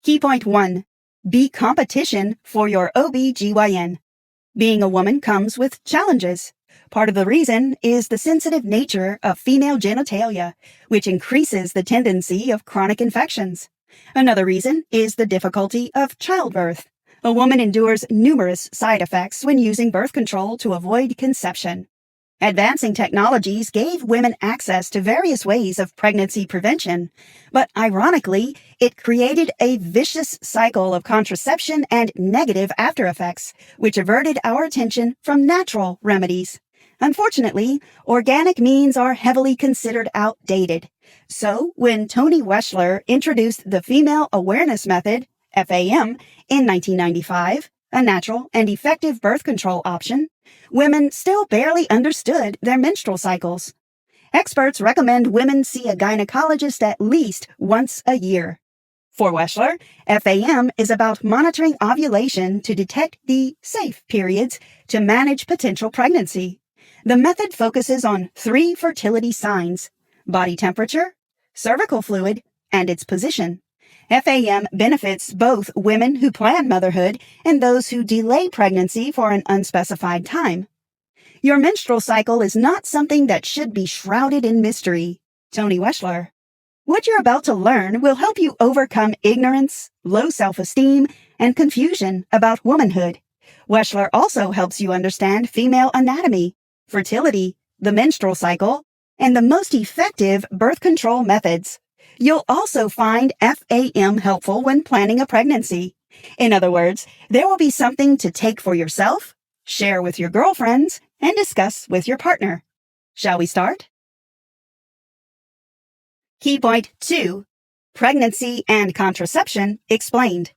Key point 1. Be competition for your OB/GYN. Being a woman comes with challenges. Part of the reason is the sensitive nature of female genitalia, which increases the tendency of chronic infections. Another reason is the difficulty of childbirth. A woman endures numerous side effects when using birth control to avoid conception. Advancing technologies gave women access to various ways of pregnancy prevention, but ironically, it created a vicious cycle of contraception and negative after effects, which averted our attention from natural remedies. Unfortunately, organic means are heavily considered outdated. So, when Toni Weschler introduced the Female Awareness Method, FAM, in 1995, a natural and effective birth control option, women still barely understood their menstrual cycles. Experts recommend women see a gynecologist at least once a year. For Weschler, FAM is about monitoring ovulation to detect the safe periods to manage potential pregnancy. The method focuses on 3 fertility signs: body temperature, cervical fluid, and its position. FAM benefits both women who plan motherhood and those who delay pregnancy for an unspecified time. Your menstrual cycle is not something that should be shrouded in mystery. Toni Weschler. What you're about to learn will help you overcome ignorance, low self-esteem, and confusion about womanhood. Weschler also helps you understand female anatomy, fertility, the menstrual cycle, and the most effective birth control methods. You'll also find FAM helpful when planning a pregnancy. In other words, there will be something to take for yourself, share with your girlfriends, and discuss with your partner. Shall we start? Key point 2. Pregnancy and contraception explained.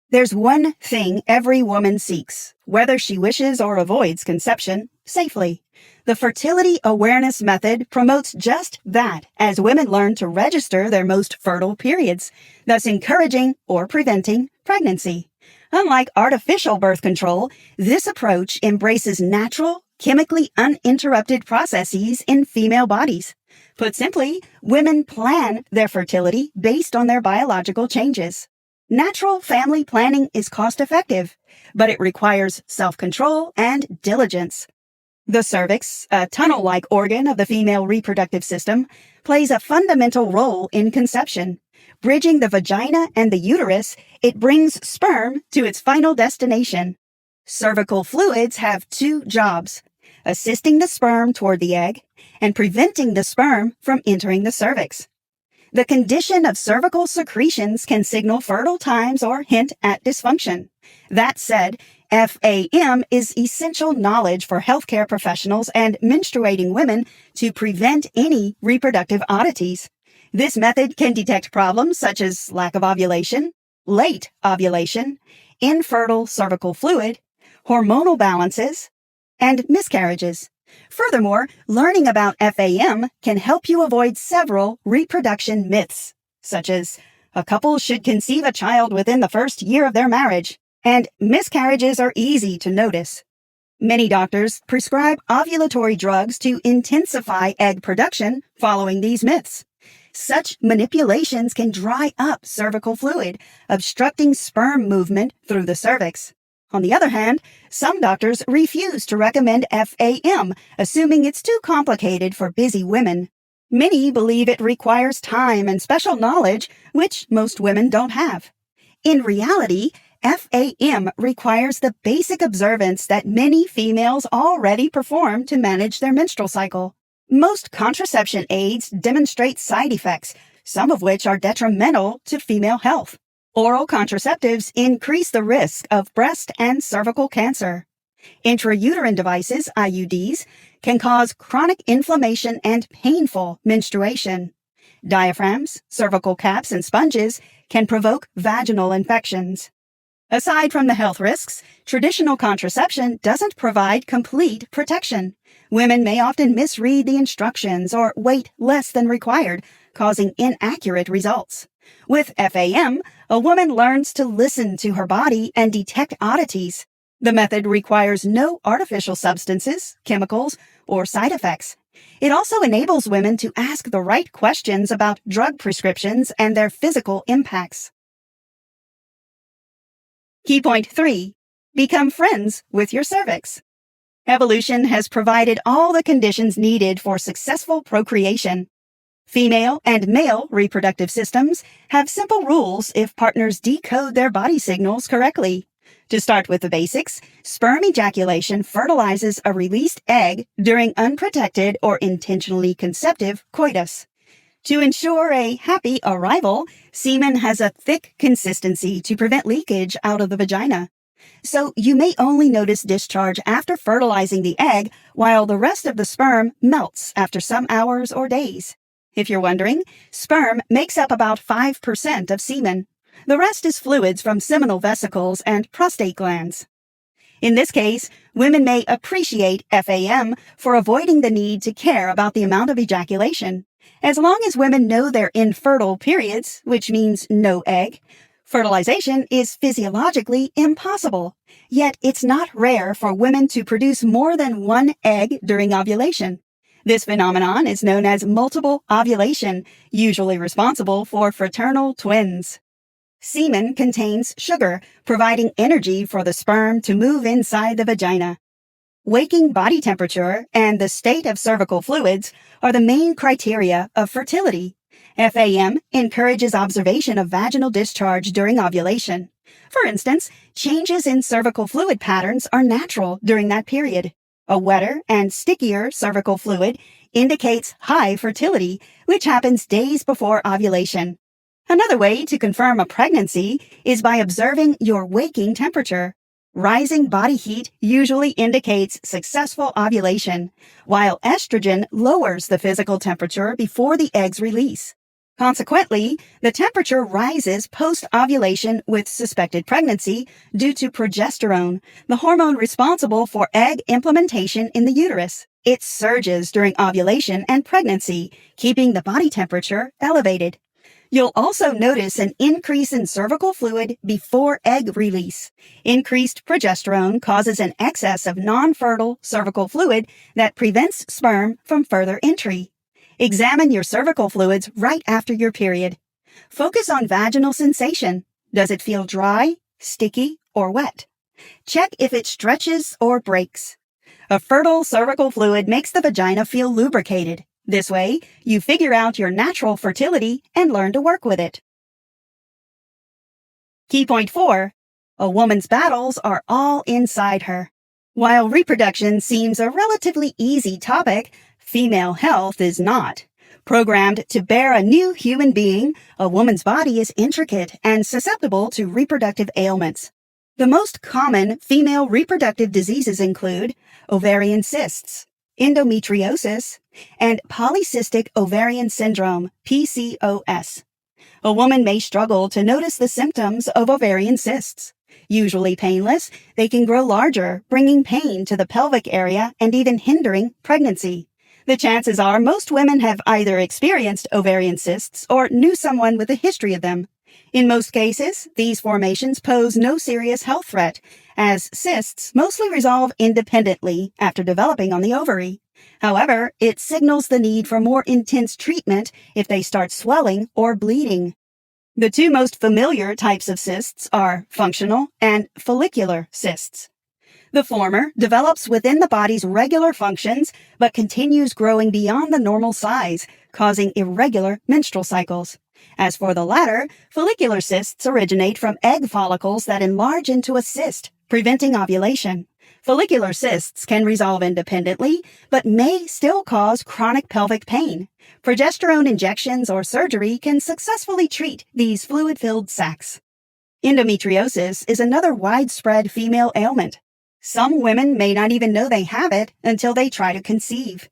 There's one thing every woman seeks, whether she wishes or avoids conception, safely. The Fertility Awareness Method promotes just that as women learn to register their most fertile periods, thus encouraging or preventing pregnancy. Unlike artificial birth control, this approach embraces natural, chemically uninterrupted processes in female bodies. Put simply, women plan their fertility based on their biological changes. Natural family planning is cost-effective, but it requires self-control and diligence. The cervix, a tunnel-like organ of the female reproductive system, plays a fundamental role in conception. Bridging the vagina and the uterus, it brings sperm to its final destination. Cervical fluids have 2 jobs: assisting the sperm toward the egg and preventing the sperm from entering the cervix. The condition of cervical secretions can signal fertile times or hint at dysfunction. That said, FAM is essential knowledge for healthcare professionals and menstruating women to prevent any reproductive oddities. This method can detect problems such as lack of ovulation, late ovulation, infertile cervical fluid, hormonal balances, and miscarriages. Furthermore, learning about FAM can help you avoid several reproduction myths, such as a couple should conceive a child within the first year of their marriage, and miscarriages are easy to notice. Many doctors prescribe ovulatory drugs to intensify egg production following these myths. Such manipulations can dry up cervical fluid, obstructing sperm movement through the cervix. On the other hand, some doctors refuse to recommend FAM, assuming it's too complicated for busy women. Many believe it requires time and special knowledge, which most women don't have. In reality, FAM requires the basic observance that many females already perform to manage their menstrual cycle. Most contraception aids demonstrate side effects, some of which are detrimental to female health. Oral contraceptives increase the risk of breast and cervical cancer. Intrauterine devices, IUDs, can cause chronic inflammation and painful menstruation. Diaphragms, cervical caps, and sponges can provoke vaginal infections. Aside from the health risks, traditional contraception doesn't provide complete protection. Women may often misread the instructions or wait less than required, causing inaccurate results. With FAM, a woman learns to listen to her body and detect oddities. The method requires no artificial substances, chemicals, or side effects. It also enables women to ask the right questions about drug prescriptions and their physical impacts. Key point 3. Become friends with your cervix. Evolution has provided all the conditions needed for successful procreation. Female and male reproductive systems have simple rules if partners decode their body signals correctly. To start with the basics, sperm ejaculation fertilizes a released egg during unprotected or intentionally conceptive coitus. To ensure a happy arrival, semen has a thick consistency to prevent leakage out of the vagina. So you may only notice discharge after fertilizing the egg, while the rest of the sperm melts after some hours or days. If you're wondering, sperm makes up about 5% of semen. The rest is fluids from seminal vesicles and prostate glands. In this case, women may appreciate FAM for avoiding the need to care about the amount of ejaculation. As long as women know their infertile periods, which means no egg, fertilization is physiologically impossible. Yet it's not rare for women to produce more than one egg during ovulation. This phenomenon is known as multiple ovulation, usually responsible for fraternal twins. Semen contains sugar, providing energy for the sperm to move inside the vagina. Waking body temperature and the state of cervical fluids are the main criteria of fertility. FAM encourages observation of vaginal discharge during ovulation. For instance, changes in cervical fluid patterns are natural during that period. A wetter and stickier cervical fluid indicates high fertility, which happens days before ovulation. Another way to confirm a pregnancy is by observing your waking temperature. Rising body heat usually indicates successful ovulation, while estrogen lowers the physical temperature before the eggs release. Consequently, the temperature rises post-ovulation with suspected pregnancy due to progesterone, the hormone responsible for egg implantation in the uterus. It surges during ovulation and pregnancy, keeping the body temperature elevated. You'll also notice an increase in cervical fluid before egg release. Increased progesterone causes an excess of non-fertile cervical fluid that prevents sperm from further entry. Examine your cervical fluids right after your period. Focus on vaginal sensation. Does it feel dry, sticky, or wet? Check if it stretches or breaks. A fertile cervical fluid makes the vagina feel lubricated. This way, you figure out your natural fertility and learn to work with it. Key point 4. A woman's battles are all inside her. While reproduction seems a relatively easy topic, female health is not. Programmed to bear a new human being, a woman's body is intricate and susceptible to reproductive ailments. The most common female reproductive diseases include ovarian cysts, endometriosis, and polycystic ovarian syndrome, PCOS. A woman may struggle to notice the symptoms of ovarian cysts. Usually painless, they can grow larger, bringing pain to the pelvic area and even hindering pregnancy. The chances are most women have either experienced ovarian cysts or knew someone with a history of them. In most cases, these formations pose no serious health threat, as cysts mostly resolve independently after developing on the ovary. However, it signals the need for more intense treatment if they start swelling or bleeding. The two most familiar types of cysts are functional and follicular cysts. The former develops within the body's regular functions, but continues growing beyond the normal size, causing irregular menstrual cycles. As for the latter, follicular cysts originate from egg follicles that enlarge into a cyst, preventing ovulation. Follicular cysts can resolve independently, but may still cause chronic pelvic pain. Progesterone injections or surgery can successfully treat these fluid-filled sacs. Endometriosis is another widespread female ailment. Some women may not even know they have it until they try to conceive.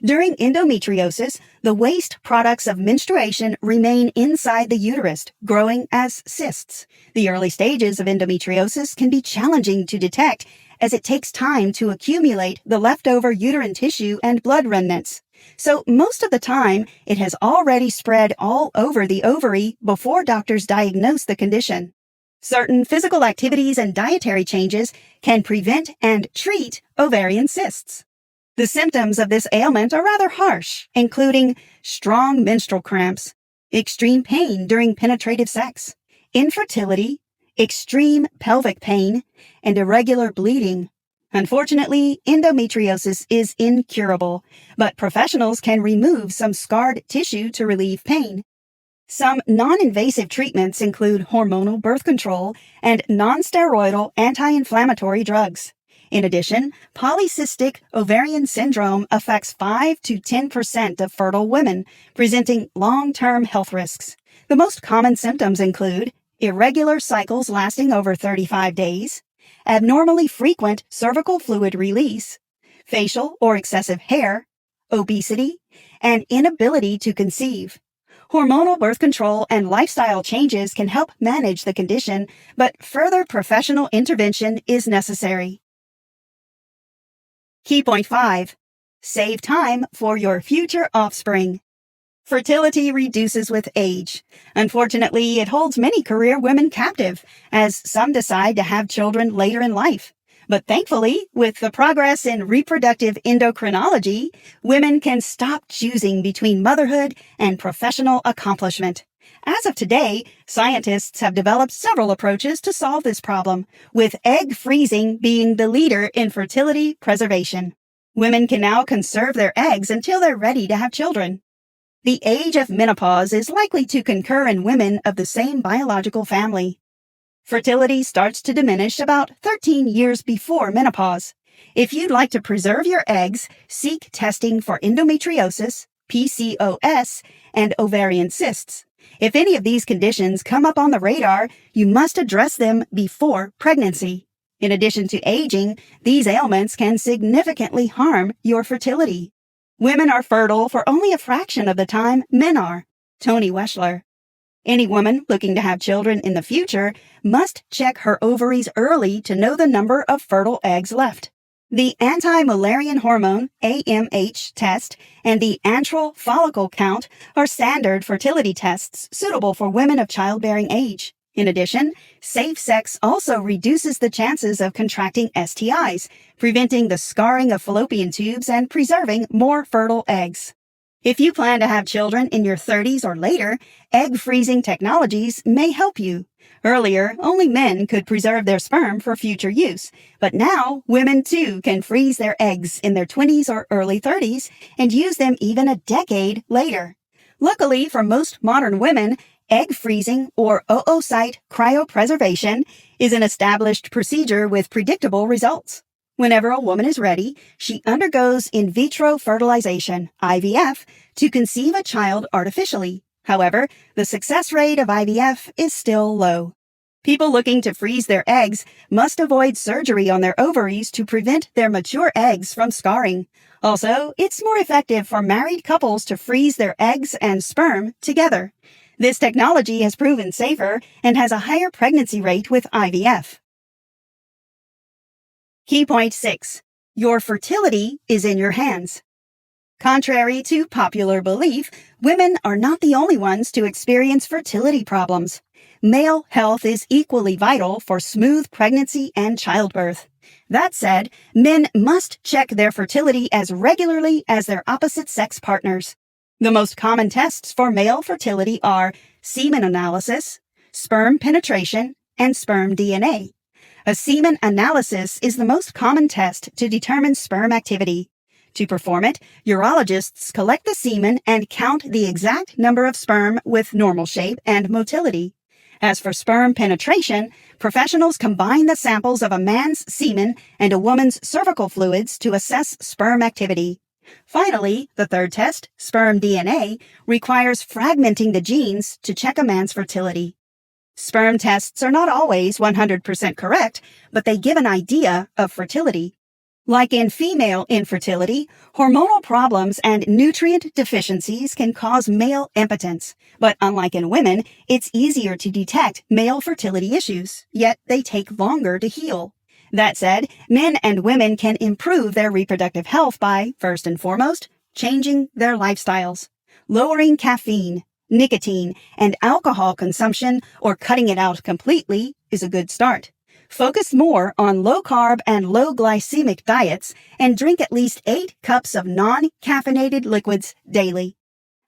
During endometriosis, the waste products of menstruation remain inside the uterus, growing as cysts. The early stages of endometriosis can be challenging to detect, as it takes time to accumulate the leftover uterine tissue and blood remnants. So most of the time, it has already spread all over the ovary before doctors diagnose the condition. Certain physical activities and dietary changes can prevent and treat ovarian cysts. The symptoms of this ailment are rather harsh, including strong menstrual cramps, extreme pain during penetrative sex, infertility, extreme pelvic pain, and irregular bleeding. Unfortunately, endometriosis is incurable, but professionals can remove some scarred tissue to relieve pain. Some non-invasive treatments include hormonal birth control and non-steroidal anti-inflammatory drugs. In addition, polycystic ovarian syndrome affects 5 to 10% of fertile women, presenting long-term health risks. The most common symptoms include irregular cycles lasting over 35 days, abnormally frequent cervical fluid release, facial or excessive hair, obesity, and inability to conceive. Hormonal birth control and lifestyle changes can help manage the condition, but further professional intervention is necessary. Key point 5. Save time for your future offspring. Fertility reduces with age. Unfortunately, it holds many career women captive, as some decide to have children later in life. But thankfully, with the progress in reproductive endocrinology, women can stop choosing between motherhood and professional accomplishment. As of today, scientists have developed several approaches to solve this problem, with egg freezing being the leader in fertility preservation. Women can now conserve their eggs until they're ready to have children. The age of menopause is likely to concur in women of the same biological family. Fertility starts to diminish about 13 years before menopause. If you'd like to preserve your eggs, seek testing for endometriosis, PCOS, and ovarian cysts. If any of these conditions come up on the radar, you must address them before pregnancy. In addition to aging, these ailments can significantly harm your fertility. Women are fertile for only a fraction of the time men are. Toni Weschler. Any woman looking to have children in the future must check her ovaries early to know the number of fertile eggs left. The anti-Mullerian hormone, AMH, test and the antral follicle count are standard fertility tests suitable for women of childbearing age. In addition, safe sex also reduces the chances of contracting STIs, preventing the scarring of fallopian tubes and preserving more fertile eggs. If you plan to have children in your 30s or later, egg freezing technologies may help you. Earlier, only men could preserve their sperm for future use, but now women too can freeze their eggs in their 20s or early 30s and use them even a decade later. Luckily for most modern women, egg freezing or oocyte cryopreservation is an established procedure with predictable results. Whenever a woman is ready, she undergoes in vitro fertilization, IVF, to conceive a child artificially. However, the success rate of IVF is still low. People looking to freeze their eggs must avoid surgery on their ovaries to prevent their mature eggs from scarring. Also, it's more effective for married couples to freeze their eggs and sperm together. This technology has proven safer and has a higher pregnancy rate with IVF. Key point 6. Your fertility is in your hands. Contrary to popular belief, women are not the only ones to experience fertility problems. Male health is equally vital for smooth pregnancy and childbirth. That said, men must check their fertility as regularly as their opposite sex partners. The most common tests for male fertility are semen analysis, sperm penetration, and sperm DNA. A semen analysis is the most common test to determine sperm activity. To perform it, urologists collect the semen and count the exact number of sperm with normal shape and motility. As for sperm penetration, professionals combine the samples of a man's semen and a woman's cervical fluids to assess sperm activity. Finally, the third test, sperm DNA, requires fragmenting the genes to check a man's fertility. Sperm tests are not always 100% correct, but they give an idea of fertility. Like in female infertility, hormonal problems and nutrient deficiencies can cause male impotence. But unlike in women, it's easier to detect male fertility issues, yet they take longer to heal. That said, men and women can improve their reproductive health by, first and foremost, changing their lifestyles. Lowering caffeine, nicotine, and alcohol consumption or cutting it out completely is a good start. Focus more on low-carb and low-glycemic diets and drink at least 8 cups of non-caffeinated liquids daily.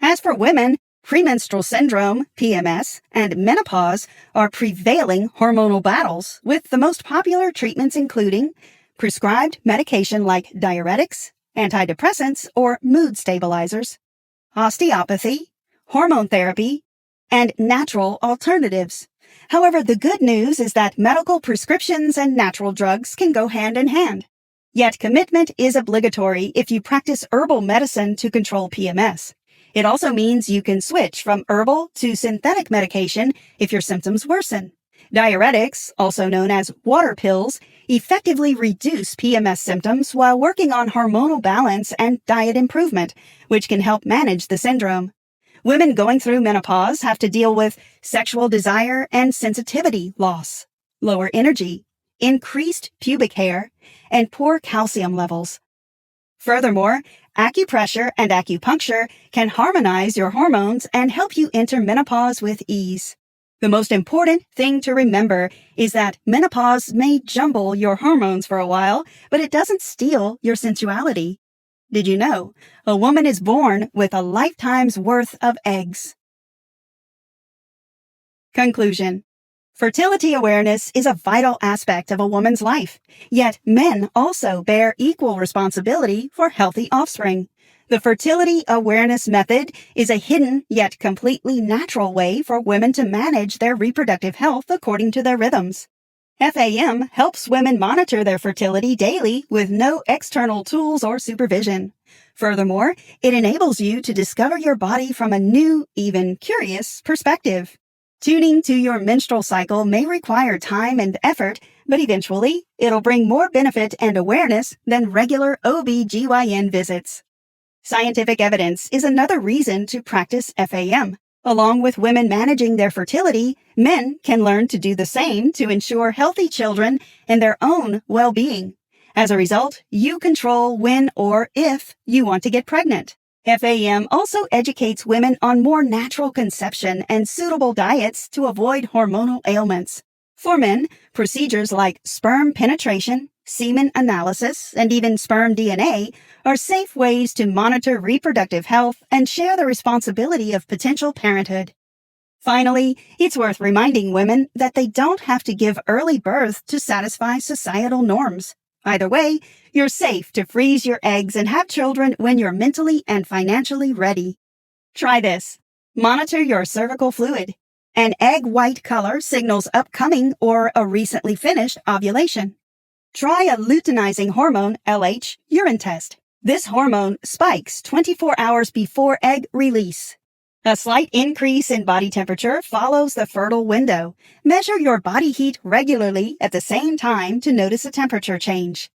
As for women, Premenstrual syndrome, PMS, and menopause are prevailing hormonal battles, with the most popular treatments including prescribed medication like diuretics, antidepressants, or mood stabilizers, osteopathy, hormone therapy, and natural alternatives. However, the good news is that medical prescriptions and natural drugs can go hand in hand. Yet commitment is obligatory if you practice herbal medicine to control PMS. It also means you can switch from herbal to synthetic medication if your symptoms worsen. Diuretics, also known as water pills, effectively reduce PMS symptoms while working on hormonal balance and diet improvement, which can help manage the syndrome. Women going through menopause have to deal with sexual desire and sensitivity loss, lower energy, increased pubic hair, and poor calcium levels. Furthermore, acupressure and acupuncture can harmonize your hormones and help you enter menopause with ease. The most important thing to remember is that menopause may jumble your hormones for a while, but it doesn't steal your sensuality. Did you know a woman is born with a lifetime's worth of eggs? Conclusion. Fertility awareness is a vital aspect of a woman's life, yet men also bear equal responsibility for healthy offspring. The Fertility Awareness Method is a hidden yet completely natural way for women to manage their reproductive health according to their rhythms. FAM helps women monitor their fertility daily with no external tools or supervision. Furthermore, it enables you to discover your body from a new, even curious perspective. Tuning to your menstrual cycle may require time and effort, but eventually, it'll bring more benefit and awareness than regular OB/GYN visits. Scientific evidence is another reason to practice FAM. Along with women managing their fertility, men can learn to do the same to ensure healthy children and their own well-being. As a result, you control when or if you want to get pregnant. FAM also educates women on more natural conception and suitable diets to avoid hormonal ailments. For men, procedures like sperm penetration, semen analysis, and even sperm DNA are safe ways to monitor reproductive health and share the responsibility of potential parenthood. Finally, it's worth reminding women that they don't have to give early birth to satisfy societal norms. Either way, you're safe to freeze your eggs and have children when you're mentally and financially ready. Try this. Monitor your cervical fluid. An egg white color signals upcoming or a recently finished ovulation. Try a luteinizing hormone, LH, urine test. This hormone spikes 24 hours before egg release. A slight increase in body temperature follows the fertile window. Measure your body heat regularly at the same time to notice a temperature change.